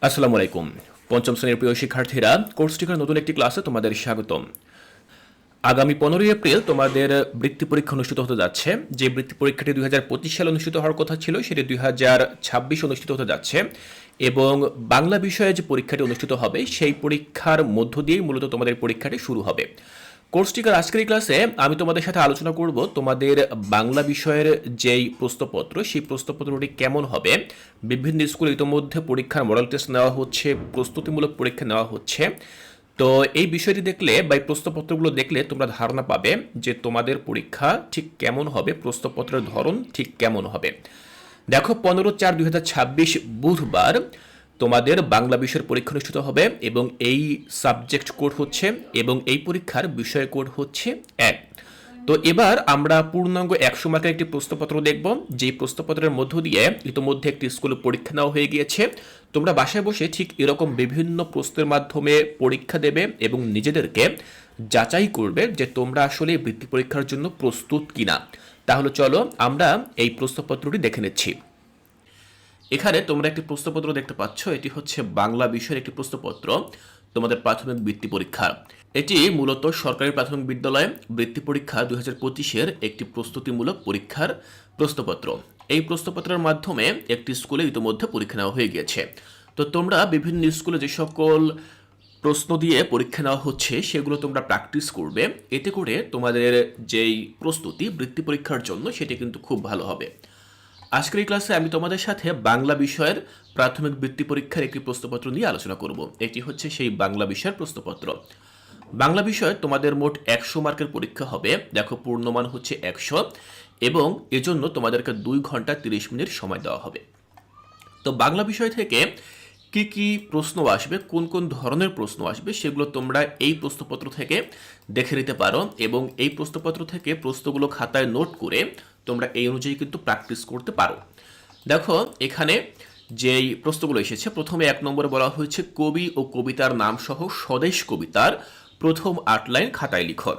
আসসালামু আলাইকুম। পঞ্চম শ্রেণীর প্রিয় শিক্ষার্থীরা, কোর্স টিকার নতুন একটি ক্লাসে তোমাদের স্বাগতম। আগামী 15ই এপ্রিল তোমাদের বৃত্তি পরীক্ষা অনুষ্ঠিত হতে যাচ্ছে। যে বৃত্তি পরীক্ষাটি 2025 সালে অনুষ্ঠিত হওয়ার কথা ছিল, সেটি 2026 অনুষ্ঠিত হতে যাচ্ছে। এবং বাংলা বিষয়ে যে পরীক্ষাটি অনুষ্ঠিত হবে, সেই পরীক্ষার মধ্য দিয়েই মূলত তোমাদের পরীক্ষাটি শুরু হবে। কোর্স টিকার আজকের এই ক্লাসে আমি তোমাদের সাথে আলোচনা করব তোমাদের বাংলা বিষয়ের যেই প্রশ্নপত্র, সেই প্রশ্নপত্রটি কেমন হবে। বিভিন্ন স্কুলে ইতোমধ্যে পরীক্ষার মডেল টেস্ট নেওয়া হচ্ছে, প্রস্তুতিমূলক পরীক্ষা নেওয়া হচ্ছে। তো এই বিষয়টি দেখলে বা এই প্রশ্নপত্রগুলো দেখলে তোমরা ধারণা পাবে যে তোমাদের পরীক্ষা ঠিক কেমন হবে, প্রশ্নপত্রের ধরন ঠিক কেমন হবে। দেখো, 15/4/2026 বুধবার তোমাদের বাংলা বিষয়ের পরীক্ষা অনুষ্ঠিত হবে এবং এই সাবজেক্ট কোড হচ্ছে এবং এই পরীক্ষার বিষয় কোড হচ্ছে 1। তো এবার আমরা পূর্ণাঙ্গ 100 মার্কের একটি প্রশ্নপত্র দেখব, যেই প্রশ্নপত্রের মধ্য দিয়ে ইতিমধ্যে একটি স্কুলে পরীক্ষা নেওয়া হয়ে গিয়েছে। তোমরা বাসায় বসে ঠিক এরকম বিভিন্ন প্রশ্নের মাধ্যমে পরীক্ষা দেবে এবং নিজেদেরকে যাচাই করবে যে তোমরা আসলে বৃত্তি পরীক্ষার জন্য প্রস্তুত কিনা। তাহলে চলো আমরা এই প্রশ্নপত্রটি দেখে নিচ্ছি। এখানে তোমরা একটি প্রশ্নপত্র দেখতে পাচ্ছ, এটি হচ্ছে বাংলা বিষয়ের একটি প্রশ্নপত্র তোমাদের প্রাথমিক বৃত্তি পরীক্ষা। এটি মূলত সরকারি প্রাথমিক বিদ্যালয়ে বৃত্তি পরীক্ষা 2025-এর একটি প্রস্তুতিমূলক পরীক্ষার প্রশ্নপত্র। এই প্রশ্নপত্রের মাধ্যমে একটি স্কুলে ইতিমধ্যে পরীক্ষা নেওয়া হয়ে গিয়েছে। তো তোমরা বিভিন্ন স্কুলে যে সকল প্রশ্ন দিয়ে পরীক্ষা নেওয়া হচ্ছে সেগুলো তোমরা প্র্যাকটিস করবে, এতে করে তোমাদের যেই প্রস্তুতি বৃত্তি পরীক্ষার জন্য সেটি কিন্তু খুব ভালো হবে। আজকের এই ক্লাসে আমি তোমাদের সাথে বাংলা বিষয়ের প্রাথমিক বৃত্তি পরীক্ষার একটি প্রশ্নপত্র নিয়ে আলোচনা করব। এটি হচ্ছে সেই বাংলা বিষয়ের প্রশ্নপত্র। বাংলা বিষয়ে তোমাদের মোট 100 মার্কের পরীক্ষা হবে। দেখো, পূর্ণমান হচ্ছে 100 এবং এজন্য তোমাদেরকে 2 ঘন্টা 30 মিনিট সময় দেওয়া হবে। তো বাংলা বিষয় থেকে কি কি প্রশ্ন আসবে, কোন কোন ধরনের প্রশ্ন আসবে, সেগুলো তোমরা এই প্রশ্নপত্র থেকে দেখে নিতে পারো এবং এই প্রশ্নপত্র থেকে প্রশ্নগুলো খাতায় নোট করে তোমরা এই অনুযায়ী কিন্তু প্র্যাকটিস করতে পারো। দেখো, এখানে যেই প্রশ্নগুলো এসেছে, প্রথমে 1 নম্বরে বলা হয়েছে কবি ও কবিতার নাম সহ স্বদেশ কবিতার প্রথম 8 লাইন খাতায় লিখো।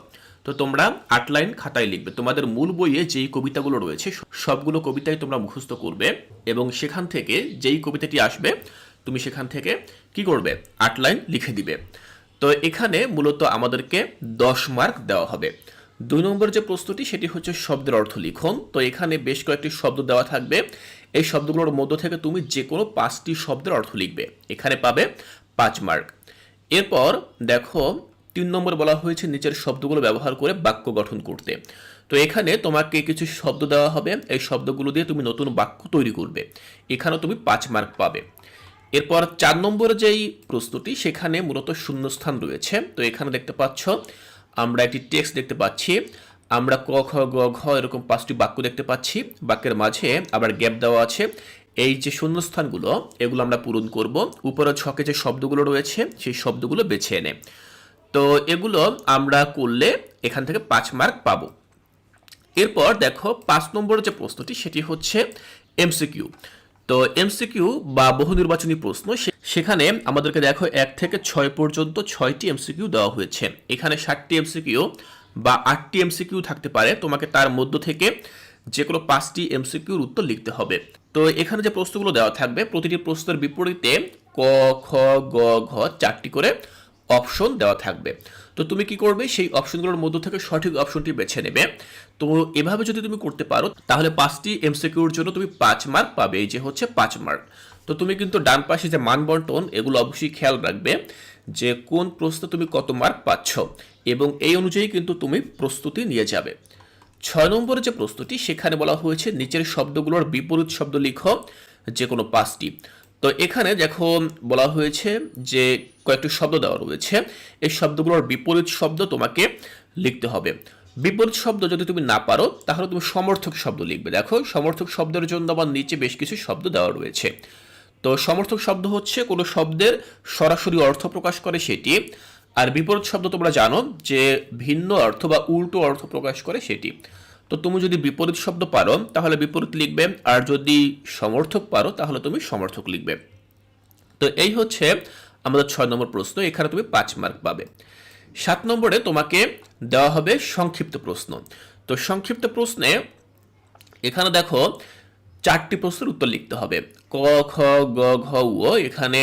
তো তোমরা 8 লাইন খাতায় লিখবে। তোমাদের মূল বইয়ে যেই কবিতাগুলো রয়েছে সবগুলো কবিতাই তোমরা মুখস্থ করবে এবং সেখান থেকে যেই কবিতাটি আসবে তুমি সেখান থেকে কি করবে, 8 লাইন লিখে দিবে। তো এখানে মূলত আমাদেরকে 10 মার্ক দেওয়া হবে। 2 নম্বর যে প্রশ্নটি, সেটি হচ্ছে শব্দের অর্থ লিখন। তো এখানে বেশ কয়েকটি শব্দ দেওয়া থাকবে। এই শব্দগুলোর মধ্য থেকে তুমি যে কোনো 5টি শব্দের অর্থ লিখবে, এখানে পাবে 5 মার্ক। এরপর দেখো, 3 নম্বর বলা হয়েছে নিচের শব্দগুলো ব্যবহার করে বাক্য গঠন করতে। তো এখানে তোমাকে কিছু শব্দ দেওয়া হবে, এই শব্দগুলো দিয়ে তুমি নতুন বাক্য তৈরি করবে, এখানেও তুমি 5 মার্ক পাবে। এরপর 4 নম্বরের যেই প্রশ্নটি, সেখানে মূলত শূন্যস্থান রয়েছে। তো এখানে দেখতে পাচ্ছ আমরা একটি টেক্সট দেখতে পাচ্ছি, আমরা ক খ গ ঘ এরকম 5টি বাক্য দেখতে পাচ্ছি, বাক্যের মাঝে আবার গ্যাপ দেওয়া আছে। এই যে শূন্যস্থানগুলো, এগুলো আমরা পূরণ করব। উপরে ছকে যে শব্দগুলো রয়েছে সেই শব্দগুলো বেছে এনে, তো এগুলো আমরা করলে এখান থেকে 5 মার্ক পাবো। এরপর দেখো, 5 নম্বরের যে প্রশ্নটি, সেটি হচ্ছে এমসিকিউ। তো এমসিকিউ বা বহু নির্বাচনী প্রশ্ন, সেখানে আমাদেরকে দেখো 1 থেকে 6 পর্যন্ত 6টি এমসিকিউ দেওয়া হয়েছে। এখানে 7টি এমসিকিউ বা 8টি এমসিকিউ থাকতে পারে, তোমাকে তার মধ্য থেকে যে কোনো 5টি এমসিকিউর উত্তর লিখতে হবে। তো এখানে যে প্রশ্নগুলো দেওয়া থাকবে, প্রতিটি প্রশ্নের বিপরীতে ক খ গ ঘ 4টি করে অপশন দেওয়া থাকবে। তো তুমি কি করবে, সেই অপশনগুলোর মধ্য থেকে সঠিক অপশনটি বেছে নেবে। তো এভাবে যদি তুমি করতে পারো তাহলে 5টি এমসিকিউর জন্য তুমি 5 মার্ক পাবে, এই যে হচ্ছে 5 মার্ক। তো তুমি কিন্তু ডান পাশে যে মান বন্টন, এগুলো অবশ্যই খেয়াল রাখবে যে কোন প্রশ্নে তুমি কত মার্ক পাচ্ছ এবং এই অনুযায়ী কিন্তু তুমি প্রস্তুতি নিয়ে যাবে। 6 নম্বরের যে প্রশ্নটি, সেখানে বলা হয়েছে নিচের শব্দগুলোর বিপরীত শব্দ লিখো, যে কোনো 5টি। তো এখানে দেখো বলা হয়েছে যে কয়েকটি শব্দ দেওয়া রয়েছে, এই শব্দগুলোর বিপরীত শব্দ তোমাকে লিখতে হবে। বিপরীত শব্দ যদি তুমি না পারো তাহলে তুমি সমর্থক শব্দ লিখবে। দেখো, সমর্থক শব্দের জন্য আবার নিচে বেশ কিছু শব্দ দেওয়া রয়েছে। তো সমর্থক শব্দ হচ্ছে কোনো শব্দের সরাসরি অর্থ প্রকাশ করে সেটি, আর বিপরীত শব্দ তোমরা জানো যে ভিন্ন অর্থ বা উল্টো অর্থ প্রকাশ করে সেটি। তো তুমি যদি বিপরীত শব্দ পারো তাহলে বিপরীত লিখবে, আর যদি সমর্থক পারো তাহলে তুমি সমর্থক লিখবে। তো এই হচ্ছে আমাদের 6 নম্বর প্রশ্ন, এখানে তুমি 5 মার্ক পাবে। 7 নম্বরে তোমাকে দেওয়া হবে সংক্ষিপ্ত প্রশ্ন। তো সংক্ষিপ্ত প্রশ্নে এখানে দেখো 4টি প্রশ্নের উত্তর লিখতে হবে, ক খ গ ঘ ও। এখানে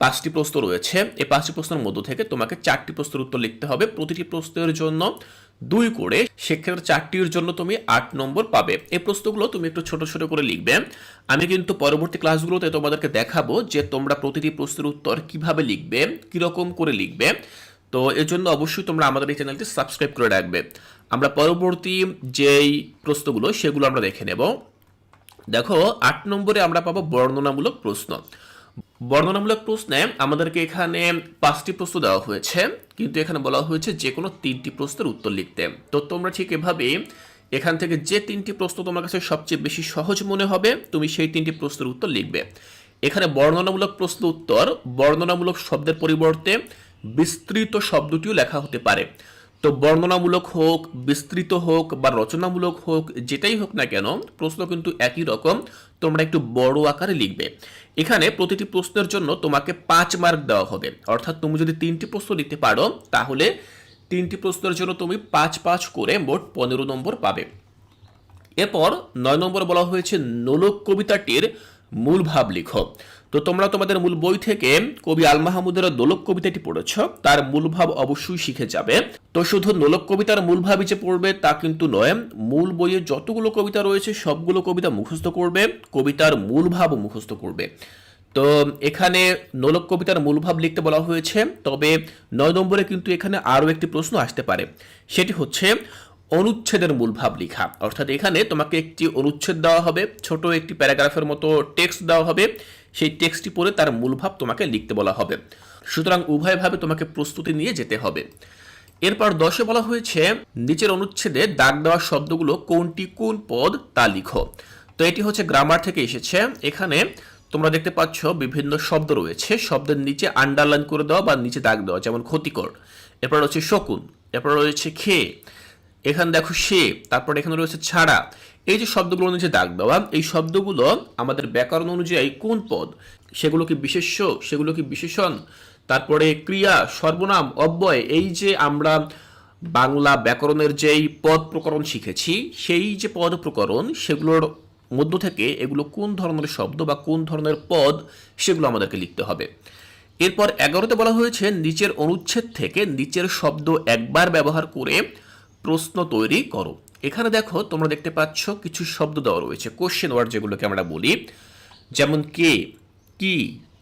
5টি প্রশ্ন রয়েছে। এই 5টি প্রশ্নের মধ্য থেকে তোমাকে 4টি প্রশ্নের উত্তর লিখতে হবে, প্রতিটি প্রশ্নের জন্য 2 করে। সেক্ষেত্রে 4টির জন্য তুমি 8 নম্বর পাবে। এই প্রশ্নগুলো তুমি একটু ছোট ছোট করে লিখবে। আমি কিন্তু পরবর্তী ক্লাসগুলোতে তোমাদেরকে দেখাবো যে তোমরা প্রতিটি প্রশ্নের উত্তর কিভাবে লিখবে, কিরকম করে লিখবে। তো এর জন্য অবশ্যই তোমরা আমাদের এই চ্যানেলটি সাবস্ক্রাইব করে রাখবে। আমরা পরবর্তী যেই প্রশ্নগুলো সেগুলো আমরা দেখে নেব। দেখো 8 নম্বরে আমরা পাবো বর্ণনামূলক প্রশ্ন। বর্ণনামূলক প্রশ্নে আমাদেরকে এখানে 5টি প্রশ্ন দেওয়া হয়েছে, কিন্তু এখানে বলা হয়েছে যে কোনো 3টি প্রশ্নের উত্তর লিখতে। তো তোমরা ঠিক এভাবে এখান থেকে যে 3টি প্রশ্ন তোমার কাছে সবচেয়ে বেশি সহজ মনে হবে তুমি সেই 3টি প্রশ্নের উত্তর লিখবে। এখানে বর্ণনামূলক প্রশ্ন উত্তর বর্ণনামূলক শব্দের পরিবর্তে বিস্তৃত শব্দটিও লেখা হতে পারে। তো বর্ণনামূলক হোক, বিস্তৃত হোক বা রচনামূলক হোক, যেটাই হোক না কেন প্রশ্ন কিন্তু একই রকম, তোমরা একটু বড় আকারে লিখবে। এখানে প্রতিটি প্রশ্নের জন্য তোমাকে 5 মার্ক দেওয়া হবে, অর্থাৎ তুমি যদি 3টি প্রশ্ন লিখতে পারো তাহলে 3টি প্রশ্নের জন্য তুমি 5 করে মোট 15 নম্বর পাবে। এরপর 9 নম্বর বলা হয়েছে নোলক কবিতাটির মূল ভাব লিখো। তো তোমরা তোমাদের মূল বই থেকে কবি আল মাহমুদের নোলক কবিতাটি পড়েছ, তার মূল ভাব অবশ্যই শিখে যাবে। তো শুধু নোলক কবিতার মূল ভাবই যে পড়বে তা কিন্তু নয়, মূল বইয়ে যতগুলো কবিতা রয়েছে সবগুলো কবিতা মুখস্থ করবে, কবিতার মূল ভাবও মুখস্থ করবে। তো এখানে নোলক কবিতার মূল ভাব লিখতে বলা হয়েছে, তবে 9 নম্বরে কিন্তু এখানে আরও একটি প্রশ্ন আসতে পারে, সেটি হচ্ছে অনুচ্ছেদের মূল ভাব লিখা। অর্থাৎ এখানে তোমাকে একটি অনুচ্ছেদ দেওয়া হবে, ছোট একটি প্যারাগ্রাফের মতো টেক্সট দেওয়া হবে, সেই টেক্সটটি পড়ে তার মূল ভাব তোমাকে লিখতে বলা হবে। সুতরাং উভয়ভাবে তোমাকে প্রস্তুতি নিয়ে যেতে হবে। এরপর 10-এ বলা হয়েছে নিচের অনুচ্ছেদে দাগ দেওয়া শব্দগুলো কোনটি কোন পদ তা লিখো। তো এটি হচ্ছে গ্রামার থেকে এসেছে। এখানে তোমরা দেখতে পাচ্ছ বিভিন্ন শব্দ রয়েছে, শব্দের নিচে আন্ডারলাইন করে দেওয়া বা নিচে দাগ দেওয়া, যেমন ক্ষতিকর। এরপর রয়েছে শকুন, এরপর রয়েছে খেয়ে, এখানে দেখো সে, তারপর এখানে রয়েছে ছাড়া। এই যে শব্দগুলো নিচে দাগ দেওয়া, এই শব্দগুলো আমাদের ব্যাকরণ অনুযায়ী কোন পদ, সেগুলো কি বিশেষ্য, সেগুলো কি বিশেষণ, তারপরে ক্রিয়া, সর্বনাম, অব্যয়। এই যে আমরা বাংলা ব্যাকরণের যেই পদ প্রকরণ শিখেছি, সেই যে পদ প্রকরণ সেগুলোর মধ্য থেকে এগুলো কোন ধরনের শব্দ বা কোন ধরনের পদ সেগুলো আমাদেরকে লিখতে হবে। এরপর 11-তে বলা হয়েছে নিচের অনুচ্ছেদ থেকে নিচের শব্দ একবার ব্যবহার করে প্রশ্ন তৈরি করো। এখানে দেখো তোমরা দেখতে পাচ্ছ কিছু শব্দ দেওয়া রয়েছে, কোশ্চেন ওয়ার্ড যেগুলোকে আমরা বলি, যেমন কে, কি,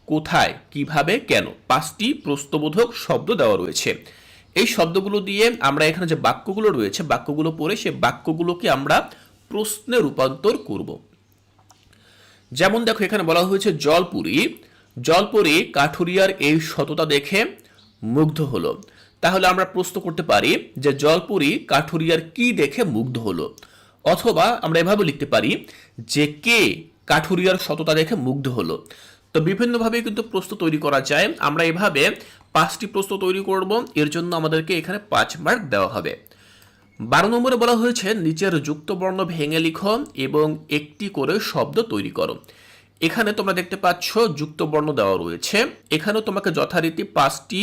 কোথায়, কিভাবে, কেন। 5টি প্রশ্নবোধক শব্দ দেওয়া রয়েছে। এই শব্দগুলো দিয়ে আমরা এখানে যে বাক্যগুলো রয়েছে বাক্যগুলো পড়ে সে বাক্যগুলোকে আমরা প্রশ্নে রূপান্তর করব। যেমন দেখো এখানে বলা হয়েছে জলপুরি, জলপুরি কাঠুরিয়ার এই সততা দেখে মুগ্ধ হলো। তাহলে আমরা প্রশ্ন করতে পারি যে জলপুরি কাঠুরিয়ার কি দেখে মুগ্ধ হলো, অথবা আমরা এভাবে লিখতে পারি যে কে কাঠুরিয়ার সততা দেখে মুগ্ধ হলো। তো বিভিন্নভাবে কিন্তু প্রশ্ন তৈরি করা যায়। আমরা এভাবে 5টি প্রশ্ন তৈরি করব, এর জন্য আমাদেরকে এখানে 5 মার্ক দেওয়া হবে। 12 নম্বরে বলা হয়েছে নিচের যুক্তবর্ণ ভেঙে লিখো এবং একটি করে শব্দ তৈরি করো। এখানে তোমরা দেখতে পাচ্ছ যুক্তবর্ণ দেওয়া রয়েছে, এখানেও তোমাকে যথারীতি 5টি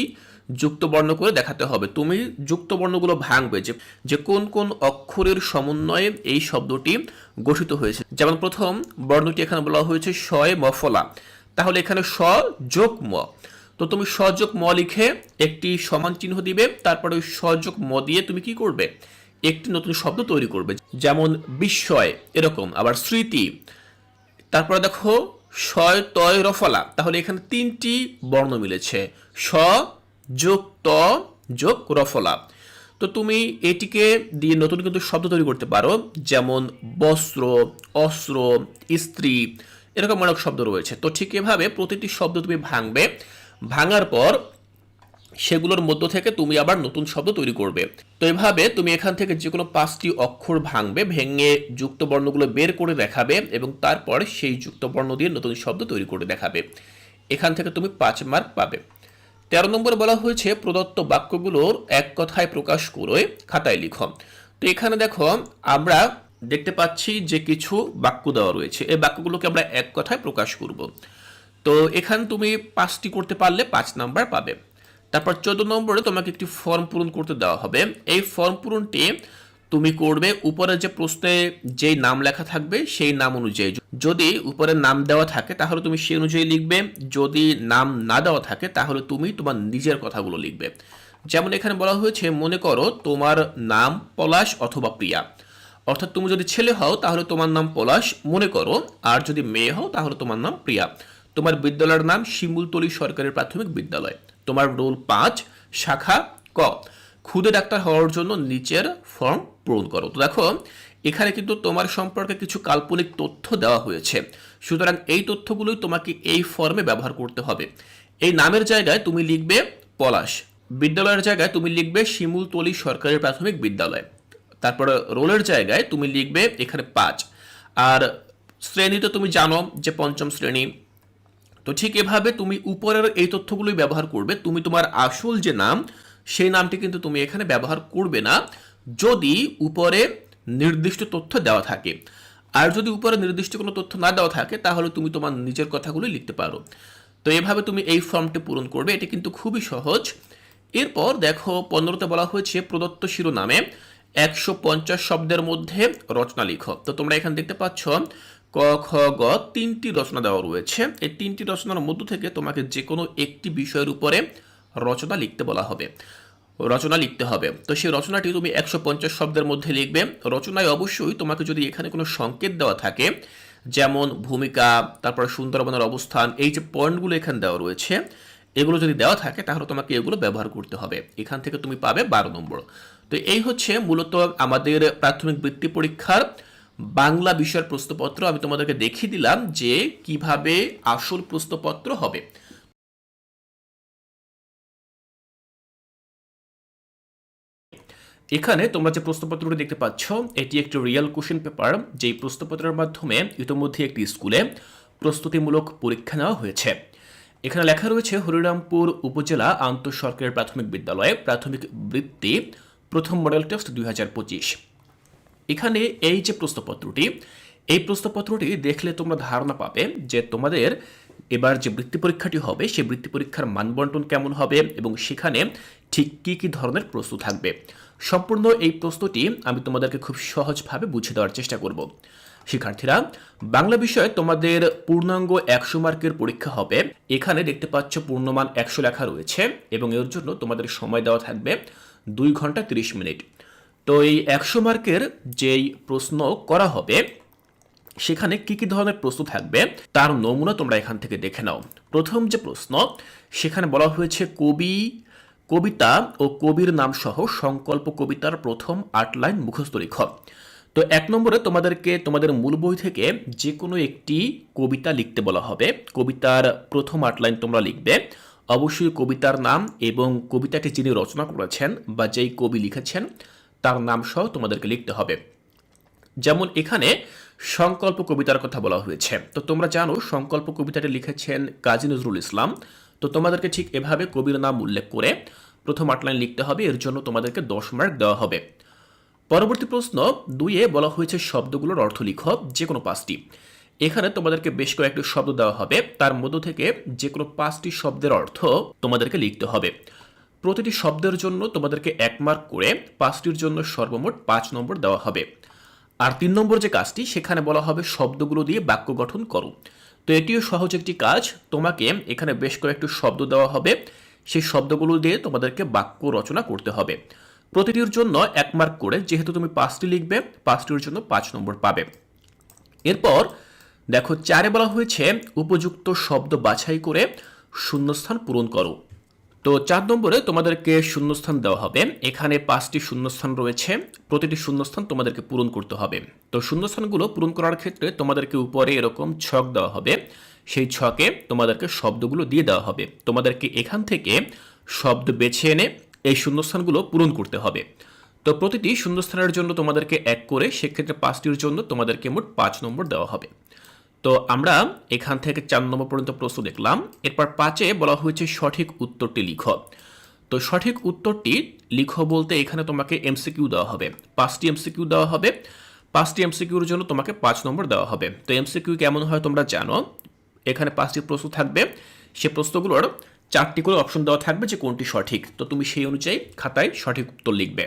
যুক্তবর্ণ করে দেখাতে হবে। তুমি যুক্তবর্ণগুলো ভাঙবে যে কোন কোন অক্ষরের সমন্বয়ে এই শব্দটি গঠিত হয়েছে। যেমন প্রথম বর্ণটি এখানে বলা হয়েছে শয়ে মফলা, তাহলে এখানে স যোগ ম। তো তুমি স যোগ ম লিখে একটি সমান চিহ্ন দিবে, তারপরে ওই স যোগ ম দিয়ে তুমি কি করবে, একটি নতুন শব্দ তৈরি করবে, যেমন বিস্ময় এরকম। আবার স্মৃতি, তারপরে দেখো শয় তয় রফলা, তাহলে এখানে 3টি বর্ণ মিলেছে, স যোগ ত যোগ রফলা। তো তুমি এটিকে দিয়ে নতুন কিন্তু শব্দ তৈরি করতে পারো, যেমন বস্ত্র, অস্ত্র, স্ত্রী, এরকম অনেক শব্দ রয়েছে। তো ঠিক এভাবে প্রতিটি শব্দ তুমি ভাঙবে, ভাঙার পর সেগুলোর মধ্য থেকে তুমি আবার নতুন শব্দ তৈরি করবে। তো এভাবে তুমি এখান থেকে যে কোনো 5টি অক্ষর ভাঙবে, ভেঙে যুক্ত বর্ণগুলো বের করে দেখাবে এবং তারপর সেই যুক্ত বর্ণ দিয়ে নতুন শব্দ তৈরি করে দেখাবে। এখান থেকে তুমি 5 মার্ক পাবে। 13 নম্বরে বলা হয়েছে প্রদত্ত বাক্যগুলোর এক কথায় প্রকাশ করে খাতায় লিখো। তো এখানে দেখো আমরা দেখতে পাচ্ছি যে কিছু বাক্য দেওয়া রয়েছে, এই বাক্যগুলোকে আমরা এক কথায় প্রকাশ করব। তো এখানে তুমি 5টি করতে পারলে 5 নাম্বার পাবে। তারপর 14 নম্বরে তোমাকে একটি ফর্ম পূরণ করতে দেওয়া হবে। এই ফর্ম পূরণটি তুমি করবে উপরে যে প্রশ্নে যেই নাম লেখা থাকবে সেই নাম অনুযায়ী। যদি উপরে নাম দেওয়া থাকে তাহলে তুমি সেই অনুযায়ী লিখবে, যদি নাম না দেওয়া থাকে তাহলে তুমি তোমার নিজের কথাগুলো লিখবে। যেমন এখানে বলা হয়েছে, মনে করো তোমার নাম পলাশ অথবা প্রিয়া, অর্থাৎ তুমি যদি ছেলে হও তাহলে তোমার নাম পলাশ মনে করো, আর যদি মেয়ে হও তাহলে তোমার নাম প্রিয়া। তোমার বিদ্যালয়ের নাম শিমুলতলী সরকারি প্রাথমিক বিদ্যালয়। তোমার রোল 5, শাখা ক। খুদে ডাক্তার হওয়ার জন্য নিচের ফর্ম পূরণ করো। তো দেখো এখানে কিন্তু তোমার সম্পর্কে কিছু কাল্পনিক তথ্য দেওয়া হয়েছে, সুতরাং এই তথ্যগুলোই তোমাকে এই ফর্মে ব্যবহার করতে হবে। এই নামের জায়গায় তুমি লিখবে পলাশ, বিদ্যালয়ের জায়গায় তুমি লিখবে শিমুলতলী সরকারি প্রাথমিক বিদ্যালয়, তারপরে রোলের জায়গায় তুমি লিখবে এখানে 5, আর শ্রেণী তো তুমি জানো যে 5ম শ্রেণী। তো ঠিক এভাবে তুমি উপরের এই তথ্যগুলোই ব্যবহার করবে। তুমি তোমার আসল যে নাম সেই নামটি কিন্তু তুমি এখানে ব্যবহার করবে না যদি উপরে নির্দিষ্ট তথ্য দেওয়া থাকে। আর যদি উপরে নির্দিষ্ট কোনো তথ্য না দেওয়া থাকে তাহলে তুমি তোমার নিজের কথাগুলো লিখতে পারো। তো এভাবে তুমি এই ফর্মটি পূরণ করবে, এটি কিন্তু খুবই সহজ। এরপর দেখো 15তে বলা হয়েছে প্রদত্ত শিরোনামে 150 শব্দের মধ্যে রচনা লিখো। তো তোমরা এখানে দেখতে পাচ্ছ ক খ গ 3টি রচনা দেওয়া রয়েছে। এই 3টি রচনার মধ্য থেকে তোমাকে যে কোনো একটি বিষয়ের উপরে রচনা লিখতে বলা হবে, রচনা লিখতে হবে। তো সেই রচনাটি তুমি 150 শব্দের মধ্যে লিখবে। রচনায় অবশ্যই তোমাকে যদি এখানে কোনো সংকেত দেওয়া থাকে, যেমন ভূমিকা, তারপর সুন্দরবনের অবস্থান, এই যে পয়েন্টগুলো এখানে দেওয়া রয়েছে, এগুলো যদি দেওয়া থাকে তাহলে তোমাকে এগুলো ব্যবহার করতে হবে। এখান থেকে তুমি পাবে 12 নম্বর। তো এই হচ্ছে মূলত আমাদের প্রাথমিক বৃত্তি পরীক্ষার বাংলা বিষয়ের প্রশ্নপত্র। আমি তোমাদেরকে দেখিয়ে দিলাম যে কিভাবে আসল প্রশ্নপত্র হবে। এখানে তোমরা যে প্রশ্নপত্রটি দেখতে পাচ্ছ এটি একটি রিয়েল কোশ্চেন পেপার, যেই প্রশ্নপত্রের মাধ্যমে ইতিমধ্যে একটি স্কুলে প্রস্তুতিমূলক পরীক্ষা নেওয়া হয়েছে। এখানে লেখা রয়েছে হরিরামপুর উপজেলা আন্তঃসরকারি প্রাথমিক বিদ্যালয়ে প্রাথমিক বৃত্তি প্রথম মডেল টেস্ট 2025। এখানে এই যে প্রশ্নপত্রটি, এই প্রশ্নপত্রটি দেখলে তোমরা ধারণা পাবে যে তোমাদের এবার যে বৃত্তি পরীক্ষাটি হবে সেই বৃত্তি পরীক্ষার মানবন্টন কেমন হবে এবং সেখানে ঠিক কী কী ধরনের প্রশ্ন থাকবে। সম্পূর্ণ এই প্রশ্নটি আমি তোমাদেরকে খুব সহজভাবে বুঝিয়ে দেওয়ার চেষ্টা করব। শিক্ষার্থীরা, বাংলা বিষয়ে তোমাদের পূর্ণাঙ্গ 100 মার্কের পরীক্ষা হবে। এখানে দেখতে পাচ্ছ পূর্ণমান 100 লেখা রয়েছে এবং এর জন্য তোমাদের সময় দেওয়া থাকবে 2 ঘন্টা 30 মিনিট। তো এই 100 মার্কের যেই প্রশ্ন করা হবে সেখানে কি কি ধরনের প্রশ্ন থাকবে তার নমুনা তোমরা এখান থেকে দেখে নাও। প্রথম যে প্রশ্ন, সেখানে বলা হয়েছে কবিতা ও কবির নাম সহ সংকল্প কবিতার প্রথম 8 লাইন মুখস্থ লিখো। তো 1 নম্বরে তোমাদেরকে তোমাদের মূল বই থেকে যে কোনো একটি কবিতা লিখতে বলা হবে। কবিতার প্রথম 8 লাইন তোমরা লিখবে। অবশ্যই কবিতার নাম এবং কবিতাটি যিনি রচনা করেছেন বা যেই কবি লিখেছেন তার নাম সহ তোমাদেরকে লিখতে হবে। যেমন এখানে সংকল্প কবিতার কথা বলা হয়েছে, তো তোমরা জানো সংকল্প কবিতাটি লিখেছেন কাজী নজরুল ইসলাম। তো তোমাদেরকে ঠিক এভাবে কবির নাম উল্লেখ করে প্রথম 8 লাইন লিখতে হবে, এর জন্য তোমাদেরকে 10 মার্ক দেওয়া হবে। পরবর্তী প্রশ্ন 2-এ বলা হয়েছে শব্দগুলোর অর্থ লিখো, যে কোনো 5টি। এখানে তোমাদেরকে বেশ কয়েকটি শব্দ দেওয়া হবে, তার মধ্য থেকে যে কোনো 5টি শব্দের অর্থ তোমাদেরকে লিখতে হবে। প্রতিটি শব্দের জন্য তোমাদেরকে 1 মার্ক করে 5টির জন্য সর্বমোট 5 নম্বর দেওয়া হবে। আর 3 নম্বর যে কাজটি, সেখানে বলা হবে শব্দগুলো দিয়ে বাক্য গঠন করো। তো এটিও সহজ একটি কাজ। তোমাকে এখানে বেশ কয়েকটি শব্দ দেওয়া হবে, সেই শব্দগুলো দিয়ে তোমাদেরকে বাক্য রচনা করতে হবে। প্রতিটির জন্য 1 মার্ক করে, যেহেতু তুমি 5টি লিখবে 5টির জন্য 5 নম্বর পাবে। এরপর দেখো 4-এ বলা হয়েছে উপযুক্ত শব্দ বাছাই করে শূন্যস্থান পূরণ করো। তো 4 নম্বরে তোমাদেরকে শূন্যস্থান দেওয়া হবে। এখানে 5টি শূন্যস্থান রয়েছে, প্রতিটি শূন্যস্থান তোমাদেরকে পূরণ করতে হবে। তো শূন্যস্থানগুলো পূরণ করার ক্ষেত্রে তোমাদেরকে উপরে এরকম ছক দেওয়া হবে, সেই ছকে তোমাদেরকে শব্দগুলো দিয়ে দেওয়া হবে। তোমাদেরকে এখান থেকে শব্দ বেছে এনে এই শূন্যস্থানগুলো পূরণ করতে হবে। তো প্রতিটি শূন্যস্থানের জন্য তোমাদেরকে 1 করে, সেক্ষেত্রে 5টির জন্য তোমাদেরকে মোট 5 নম্বর দেওয়া হবে। তো আমরা এখান থেকে 4 নম্বর পর্যন্ত প্রশ্ন দেখলাম। এরপর 5-এ বলা হয়েছে সঠিক উত্তরটি লিখো। তো সঠিক উত্তরটি লিখো বলতে এখানে তোমাকে এমসিকিউ দেওয়া হবে, 5টি এমসিকিউ দেওয়া হবে। 5টি এমসিকিউর জন্য তোমাকে 5 নম্বর দেওয়া হবে। তো এমসিকিউ কেমন হয় তোমরা জানো, এখানে 5টি প্রশ্ন থাকবে, সে প্রশ্নগুলোর 4টি করে অপশন দেওয়া থাকবে যে কোনটি সঠিক। তো তুমি সেই অনুযায়ী খাতায় সঠিক উত্তর লিখবে।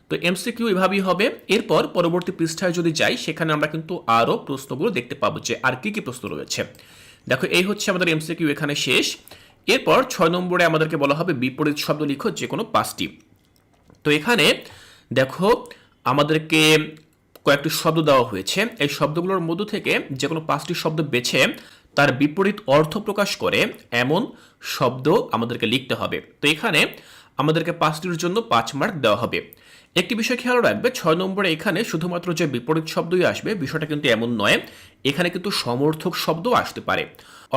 তো এমসিকিউ এভাবেই হবে। এরপর পরবর্তী পৃষ্ঠায় যদি যাই, সেখানে আমরা কিন্তু আরও প্রশ্নগুলো দেখতে পাবো যে আর কি কি প্রশ্ন রয়েছে। দেখো, এই হচ্ছে আমাদের এমসিকিউ এখানে শেষ। এরপর 6 নম্বরে আমাদেরকে বলা হবে বিপরীত শব্দ লিখো যে কোনো 5টি। তো এখানে দেখো, আমাদেরকে কয়েকটি শব্দ দেওয়া হয়েছে। এই শব্দগুলোর মধ্য থেকে যে কোনো 5টি শব্দ বেছে তার বিপরীত অর্থ প্রকাশ করে এমন শব্দ আমাদেরকে লিখতে হবে। তো এখানে আমাদেরকে 5টির জন্য 5 মার্ক দেওয়া হবে। একটি বিষয় খেয়াল রাখবে, 6 নম্বরে এখানে শুধুমাত্র যে বিপরীত শব্দই আসবে বিষয়টা কিন্তু এমন নয়, এখানে কিন্তু সমর্থক শব্দও আসতে পারে।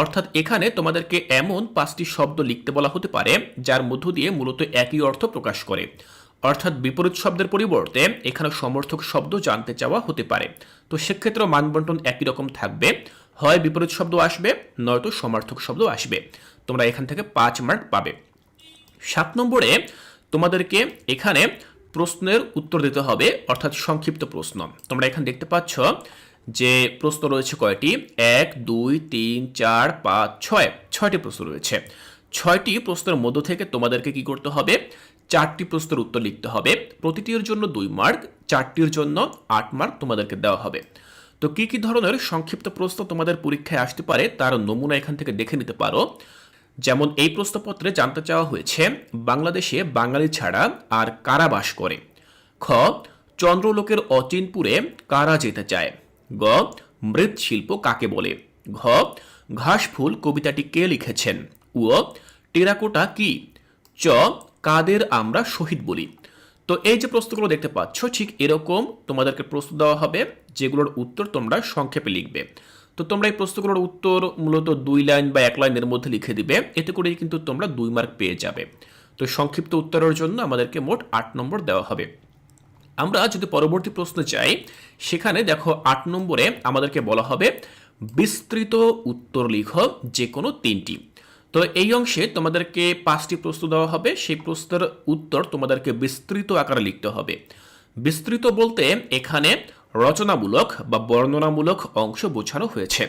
অর্থাৎ এখানে তোমাদেরকে এমন 5টি শব্দ লিখতে বলা হতে পারে যার মধ্য দিয়ে মূলত একই অর্থ প্রকাশ করে। অর্থাৎ বিপরীত শব্দের পরিবর্তে এখানে সমর্থক শব্দ জানতে চাওয়া হতে পারে। তো সেক্ষেত্রে মানবন্টন একই রকম থাকবে, হয় বিপরীত শব্দ আসবে নয়তো সমর্থক শব্দ আসবে। তোমরা এখান থেকে 5 মার্ক পাবে। 7 নম্বরে তোমাদেরকে এখানে প্রশ্নের উত্তর দিতে হবে, অর্থাৎ সংক্ষিপ্ত প্রশ্ন। তোমরা এখানে দেখতে পাচ্ছ যে প্রশ্ন রয়েছে কয়টি, 1 2 3 4 5 6, 6টি প্রশ্ন রয়েছে। 6টি প্রশ্নের মধ্য থেকে তোমাদেরকে কি করতে হবে, 4টি প্রশ্নের উত্তর লিখতে হবে। প্রতিটির জন্য 2 মার্ক, 4টির জন্য 8 মার্ক তোমাদেরকে দেওয়া হবে। তো কি কি ধরনের সংক্ষিপ্ত প্রশ্ন তোমাদের পরীক্ষায় আসতে পারে তার নমুনা এখান থেকে দেখে নিতে পারো। যেমন এই প্রশ্নপত্রে জানতে চাওয়া হয়েছে বাংলাদেশে বাঙালি ছাড়া আর কারা বাস করে। খ, চন্দ্রলোকের অচিনপুরে কারা যেতে চায়। গ, মৃৎশিল্প কাকে বলে। ঘ, ঘাসফুল কবিতাটি কে লিখেছেন। উ, টেরাকোটা কি। চ, কাদের আমরা শহীদ বলি। তো এই যে প্রশ্নগুলো দেখতে পাচ্ছ, ঠিক এরকম তোমাদেরকে প্রশ্ন দেওয়া হবে যেগুলোর উত্তর তোমরা সংক্ষেপে লিখবে। তো তোমরা এই প্রশ্নগুলোর উত্তর মূলত 2 লাইন বা 1 লাইনের মধ্যে লিখে দিবে, এতে করেই কিন্তু তোমরা 2 মার্ক পেয়ে যাবে। তো সংক্ষিপ্ত উত্তরের জন্য আমাদেরকে মোট 8 নম্বর দেওয়া হবে। আমরা যদি পরবর্তী প্রশ্নে যাই, সেখানে দেখো 8 নম্বরে আমাদেরকে বলা হবে বিস্তৃত উত্তর লিখো যে কোনো 3টি। তো এই অংশে তোমাদেরকে 5টি প্রশ্ন দেওয়া হবে, সেই প্রশ্নের উত্তর তোমাদেরকে বিস্তৃত আকারে লিখতে হবে। বিস্তৃত বলতে এখানে রচনামূলক বা বর্ণনামূলক অংশ বোঝানো হয়েছে।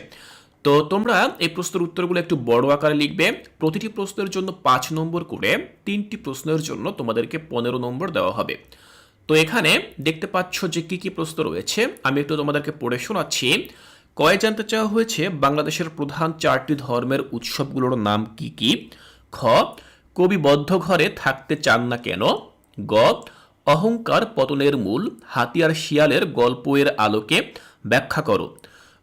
তো তোমরা এই প্রশ্নের উত্তরগুলো একটু বড় আকারে লিখবে। প্রতিটি প্রশ্নের জন্য 5 নম্বর করে, 3টি প্রশ্নের জন্য তোমাদেরকে 15 নম্বর দেওয়া হবে। তো এখানে দেখতে পাচ্ছ যে কি কি প্রশ্ন রয়েছে, আমি একটু তোমাদেরকে পড়ে শোনাচ্ছি। কয়ে জানতে চাওয়া হয়েছে বাংলাদেশের প্রধান 4টি ধর্মের উৎসবগুলোর নাম কি কি। খ, কবি বদ্ধ ঘরে থাকতে চান না কেন। গ, অহংকার পতনের মূল, হাতি আর শিয়ালের গল্পের আলোকে ব্যাখ্যা করো।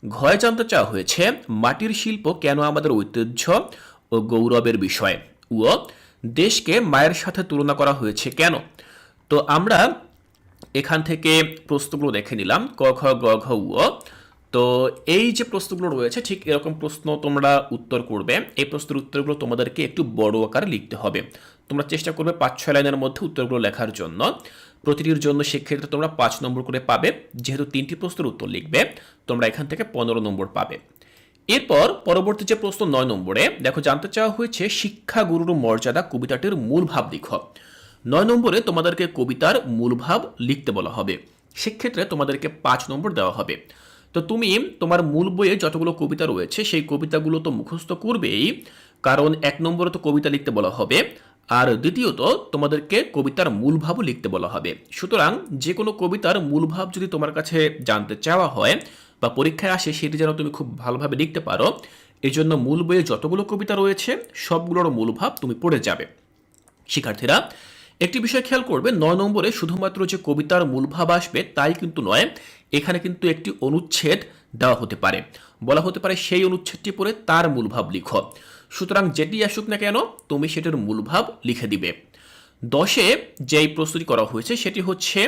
ঘয়ে জানতে চাওয়া হয়েছে মাটির শিল্প কেন আমাদের ঐতিহ্য ও গৌরবের বিষয়। ও, দেশকে মায়ের সাথে তুলনা করা হয়েছে কেন। তো আমরা এখান থেকে প্রশ্নগুলো দেখে নিলাম, ক খ গ ঘ উ। তো এই যে প্রশ্নগুলো রয়েছে ঠিক এরকম প্রশ্ন তোমরা উত্তর করবে। এই প্রশ্নের উত্তরগুলো তোমাদেরকে একটু বড় আকারে লিখতে হবে। তোমরা চেষ্টা করবে 5-6 লাইনের মধ্যে উত্তরগুলো লেখার জন্য। প্রতিটির জন্য সেক্ষেত্রে তোমরা 5 নম্বর করে পাবে। যেহেতু 3টি প্রশ্নের উত্তর লিখবে, তোমরা এখান থেকে 15 নম্বর পাবে। এরপর পরবর্তী যে প্রশ্ন 9 নম্বরে, দেখো জানতে চাওয়া হয়েছে শিক্ষা গুরুর মর্যাদা কবিতাটির মূল ভাব লিখো। 9 নম্বরে তোমাদেরকে কবিতার মূল ভাব লিখতে বলা হবে, সেক্ষেত্রে তোমাদেরকে 5 নম্বর দেওয়া হবে। তো তুমি তোমার মূল বইয়ে যতগুলো কবিতা রয়েছে সেই কবিতাগুলো তো মুখস্থ করবেই, কারণ 1 নম্বরে তো কবিতা লিখতে বলা হবে, আর দ্বিতীয়ত তোমাদেরকে কবিতার মূল ভাবও লিখতে বলা হবে। সুতরাং যে কোনো কবিতার মূল ভাব যদি তোমার কাছে জানতে চাওয়া হয় বা পরীক্ষায় আসে, সেটি যেন তুমি খুব ভালোভাবে লিখতে পারো, এই জন্য মূল বইয়ে যতগুলো কবিতা রয়েছে সবগুলোর মূল ভাব তুমি পড়ে যাবে। শিক্ষার্থীরা একটি বিষয় খেয়াল করবে, 9 নম্বরে শুধুমাত্র যে কবিতার মূল ভাব আসবে তাই কিন্তু নয়, এখানে কিন্তু একটি অনুচ্ছেদ দেওয়া হতে পারে, বলা হতে পারে সেই অনুচ্ছেদটি পড়ে তার মূল ভাব লিখো। সুতরাং যেটি আসুক না কেন তুমি সেটার মূল ভাব লিখে দিবে। 10-এ যেই প্রস্তুতি করা হয়েছে সেটি হচ্ছে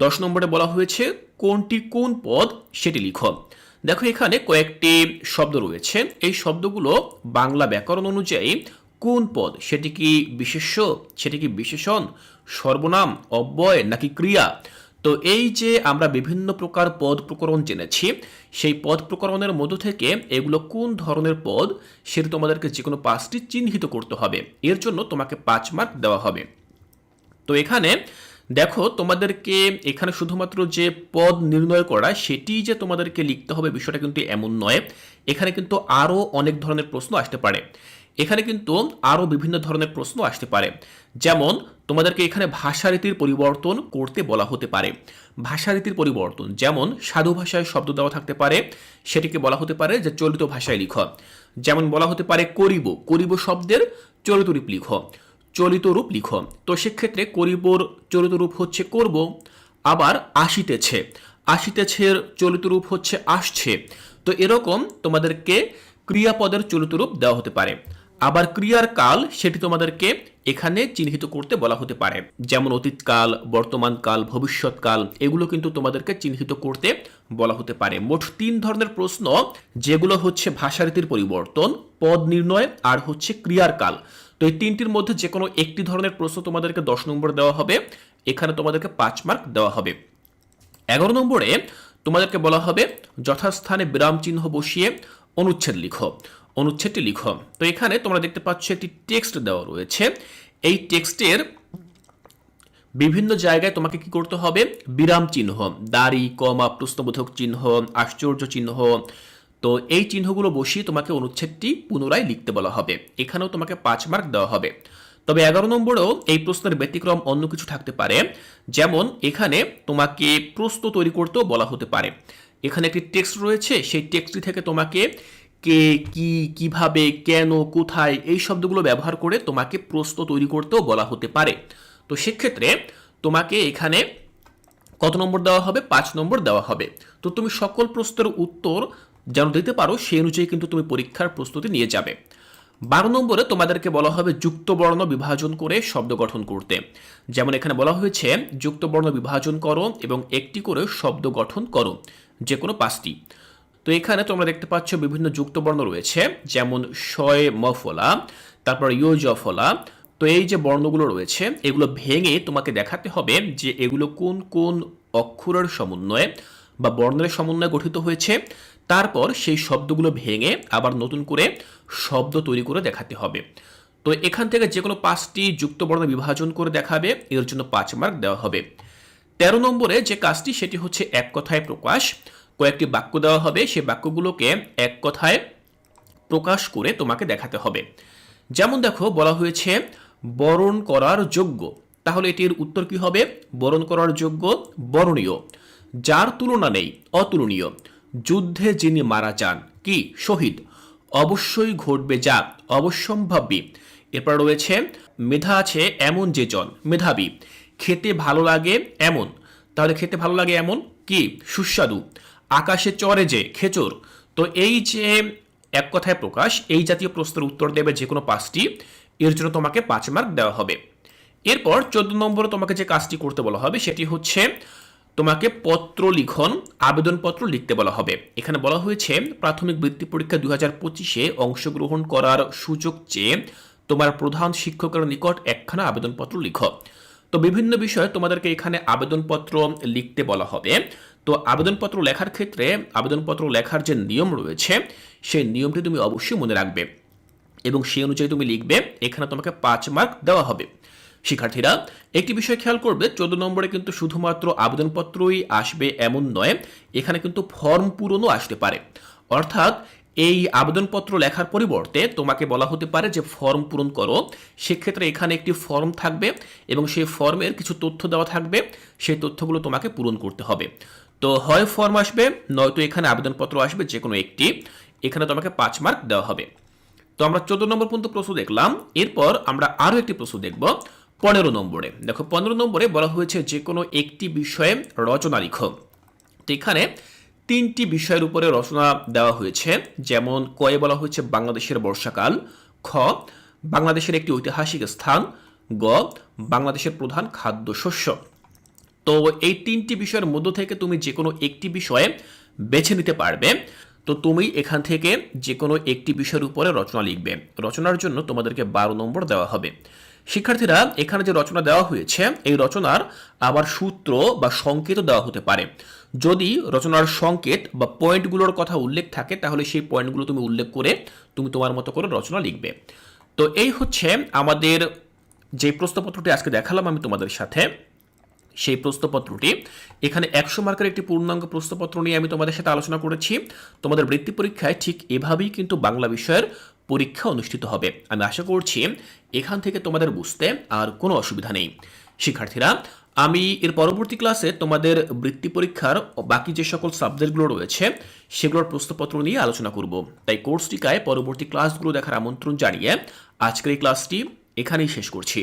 10 নম্বরে বলা হয়েছে কোনটি কোন পদ সেটি লিখো। দেখো এখানে কয়েকটি শব্দ রয়েছে, এই শব্দগুলো বাংলা ব্যাকরণ অনুযায়ী কোন পদ, সেটি কি বিশেষ্য, সেটি কি বিশেষণ, সর্বনাম, অব্যয় নাকি ক্রিয়া। তো এই যে আমরা বিভিন্ন প্রকার পদ প্রকরণ জেনেছি, সেই পদ প্রকরণের মধ্য থেকে এগুলো কোন ধরনের পদ সেটি তোমাদেরকে যে কোনো 5টি চিহ্নিত করতে হবে। এর জন্য তোমাকে 5 মার্ক দেওয়া হবে। তো এখানে দেখো তোমাদেরকে এখানে শুধুমাত্র যে পদ নির্ণয় করা সেটি যে তোমাদেরকে লিখতে হবে বিষয়টা কিন্তু এমন নয়, এখানে কিন্তু আরও অনেক ধরনের প্রশ্ন আসতে পারে। এখানে কিন্তু আরও বিভিন্ন ধরনের প্রশ্ন আসতে পারে। যেমন তোমাদেরকে এখানে ভাষারীতির পরিবর্তন করতে বলা হতে পারে। ভাষারীতির পরিবর্তন যেমন সাধু ভাষায় শব্দ দেওয়া থাকতে পারে, সেটিকে বলা হতে পারে যে চলিত ভাষায় লিখো। যেমন বলা হতে পারে করিব, করিব শব্দের চলিত রূপ লিখো, চলিত রূপ লিখো। তো সেক্ষেত্রে করিবর চলিত রূপ হচ্ছে করব। আবার আসিতেছে, আসিতেছের চলিত রূপ হচ্ছে আসছে। তো এরকম তোমাদেরকে ক্রিয়াপদের চলিত রূপ দেওয়া হতে পারে। আবার ক্রিয়ার কাল সেটি তোমাদেরকে এখানে চিহ্নিত করতে বলা হতে পারে। যেমন অতীতকাল, বর্তমানকাল, ভবিষ্যৎকাল, এগুলো কিন্তু তোমাদেরকে চিহ্নিত করতে বলা হতে পারে। মোট 3 ধরনের প্রশ্ন, যেগুলো হচ্ছে ভাষারীতির পরিবর্তন, পদ নির্ণয় আর হচ্ছে ক্রিয়ার কাল। তো এই 3টির মধ্যে যে কোনো একটি ধরনের প্রশ্ন তোমাদেরকে 10 নম্বর দেওয়া হবে। এখানে তোমাদেরকে 5 মার্ক দেওয়া হবে। 11 নম্বরে তোমাদেরকে বলা হবে যথাস্থানে বিরাম চিহ্ন বসিয়ে অনুচ্ছেদ লিখো, অনুচ্ছেদটি লিখো। তো এখানে তোমরা দেখতে পাচ্ছ একটি টেক্সট দেওয়া রয়েছে। এই টেক্সটের বিভিন্ন জায়গায় তোমাকে কি করতে হবে, বিরাম চিহ্ন, দাড়ি, কমা, প্রশ্নবোধক চিহ্ন, আশ্চর্য চিহ্ন, তো এই চিহ্নগুলো বসিয়ে তোমাকে অনুচ্ছেদটি পুনরায় লিখতে বলা হবে। এখানেও তোমাকে 5 মার্ক দেওয়া হবে। তবে 11 নম্বরেও এই প্রশ্নের ব্যতিক্রম অন্য কিছু থাকতে পারে। যেমন এখানে তোমাকে প্রশ্ন তৈরি করতেও বলা হতে পারে। এখানে একটি টেক্সট রয়েছে, সেই টেক্সটটি থেকে তোমাকে কে, কি, কিভাবে, কেন, কোথায়, এই শব্দগুলো ব্যবহার করে তোমাকে প্রশ্ন তৈরি করতেও বলা হতে পারে। তো সেক্ষেত্রে তোমাকে এখানে কত নম্বর দেওয়া হবে, 5 নম্বর দেওয়া হবে। তো তুমি সকল প্রশ্নের উত্তর যেন দিতে পারো সেই অনুযায়ী কিন্তু তুমি পরীক্ষার প্রস্তুতি নিয়ে যাবে। 12 নম্বরে তোমাদেরকে বলা হবে যুক্ত বর্ণ বিভাজন করে শব্দ গঠন করতে। যেমন এখানে বলা হয়েছে যুক্ত বর্ণ বিভাজন করো এবং একটি করে শব্দ গঠন করো, যে কোনো 5টি। তো এখানে তোমরা দেখতে পাচ্ছ বিভিন্ন যুক্ত বর্ণ রয়েছে, যেমন শয়ে মফলা, তারপর ইয়োজফলা। তো এই যে বর্ণগুলো রয়েছে এগুলো ভেঙে তোমাকে দেখাতে হবে যে এগুলো কোন কোন অক্ষরের সমন্বয়ে বা বর্ণের সমন্বয়ে গঠিত হয়েছে। তারপর সেই শব্দগুলো ভেঙে আবার নতুন করে শব্দ তৈরি করে দেখাতে হবে। তো এখান থেকে যে কোনো 5টি যুক্ত বর্ণ বিভাজন করে দেখাবে, এর জন্য 5 মার্ক দেওয়া হবে। 13 নম্বরে যে কাজটি সেটি হচ্ছে এক কথায় প্রকাশ। কয়েকটি বাক্য দেওয়া হবে, সেই বাক্যগুলোকে এক কথায় প্রকাশ করে তোমাকে দেখাতে হবে। যেমন দেখো বলা হয়েছে বরণ করার যোগ্য, তাহলে এটির উত্তর কি হবে, বরণ করার যোগ্য বরণীয়। যার তুলনা নেই অতুলনীয়। যুদ্ধে যিনি মারা যান কি শহীদ। অবশ্যই ঘটবে যা অবশ্যম্ভাবী। এরপর রয়েছে মেধা আছে এমন যে জন মেধাবী। খেতে ভালো লাগে এমন, তাহলে খেতে ভালো লাগে এমন কি সুস্বাদু। আকাশে চড়ে যে খেচর। তো এই যে এক কথায় প্রকাশ, এই জাতীয় প্রশ্নের উত্তর দেবে যে কোনো 5টি, এর জন্য তোমাকে 5 মার্ক দেওয়া হবে। এরপর 14 নম্বরে তোমাকে যে কাজটি করতে বলা হবে সেটি হচ্ছে তোমাকে পত্র লিখন, আবেদনপত্র লিখতে বলা হবে। এখানে বলা হয়েছে প্রাথমিক বৃত্তি পরীক্ষা 2025-এ অংশগ্রহণ করার সুযোগ চেয়ে তোমার প্রধান শিক্ষকের নিকট একখানা আবেদনপত্র লিখো। তো বিভিন্ন বিষয়ে তোমাদেরকে এখানে আবেদনপত্র লিখতে বলা হবে। তো আবেদনপত্র লেখার ক্ষেত্রে আবেদনপত্র লেখার যে নিয়ম রয়েছে সেই নিয়মটি তুমি অবশ্যই মনে রাখবে এবং সেই অনুযায়ী তুমি লিখবে। এখানে তোমাকে 5 মার্ক দেওয়া হবে। শিক্ষার্থীরা একটি বিষয় খেয়াল করবে, 14 নম্বরে কিন্তু শুধুমাত্র আবেদনপত্রই আসবে এমন নয়, এখানে কিন্তু ফর্ম পূরণও আসতে পারে। অর্থাৎ এই আবেদনপত্র লেখার পরিবর্তে তোমাকে বলা হতে পারে যে ফর্ম পূরণ করো। সেক্ষেত্রে এখানে একটি ফর্ম থাকবে এবং সেই ফর্মের কিছু তথ্য দেওয়া থাকবে, সেই তথ্যগুলো তোমাকে পূরণ করতে হবে। তো হয় ফর্ম আসবে, নয়তো এখানে আবেদনপত্র আসবে, যে কোনো একটি। এখানে তোমাকে 5 মার্ক দেওয়া হবে। তো আমরা 14 নম্বর পর্যন্ত প্রশ্ন দেখলাম। এরপর আমরা আরও একটি প্রশ্ন দেখব 15 নম্বরে। দেখো 15 নম্বরে বলা হয়েছে যে কোনো একটি বিষয়ে রচনা লিখো। তো এখানে 3টি বিষয়ের উপরে রচনা দেওয়া হয়েছে। যেমন কয়ে বলা হয়েছে বাংলাদেশের বর্ষাকাল, খ বাংলাদেশের একটি ঐতিহাসিক স্থান, গ বাংলাদেশের প্রধান খাদ্যশস্য। তো এই 3টি বিষয়ের মধ্য থেকে তুমি যে কোনো একটি বিষয়ে বেছে নিতে পারবে। তো তুমি এখান থেকে যে কোনো একটি বিষয়ের উপরে রচনা লিখবে। রচনার জন্য তোমাদেরকে 12 নম্বর দেওয়া হবে। শিক্ষার্থীরা এখানে যে রচনা দেওয়া হয়েছে এই রচনার আবার সূত্র বা সংকেত দেওয়া হতে পারে। যদি রচনার সংকেত বা পয়েন্টগুলোর কথা উল্লেখ থাকে তাহলে সেই পয়েন্টগুলো তুমি উল্লেখ করে তুমি তোমার মতো করে রচনা লিখবে। তো এই হচ্ছে আমাদের যে প্রশ্নপত্রটি আজকে দেখালাম আমি তোমাদের সাথে, সেই প্রশ্নপত্রটি। এখানে 100 মার্কের একটি পূর্ণাঙ্গ প্রশ্নপত্র নিয়ে আমি তোমাদের সাথে আলোচনা করেছি। তোমাদের বৃত্তি পরীক্ষায় ঠিক এভাবেই কিন্তু বাংলা বিষয়ের পরীক্ষা অনুষ্ঠিত হবে। আমি আশা করছি এখান থেকে তোমাদের বুঝতে আর কোনো অসুবিধা নেই। শিক্ষার্থীরা, আমি এর পরবর্তী ক্লাসে তোমাদের বৃত্তি পরীক্ষার বাকি যে সকল সাবজেক্টগুলো রয়েছে সেগুলোর প্রশ্নপত্র নিয়ে আলোচনা করব। তাই কোর্সটিকায় পরবর্তী ক্লাসগুলো দেখার আমন্ত্রণ জানিয়ে আজকের এই ক্লাসটি এখানেই শেষ করছি।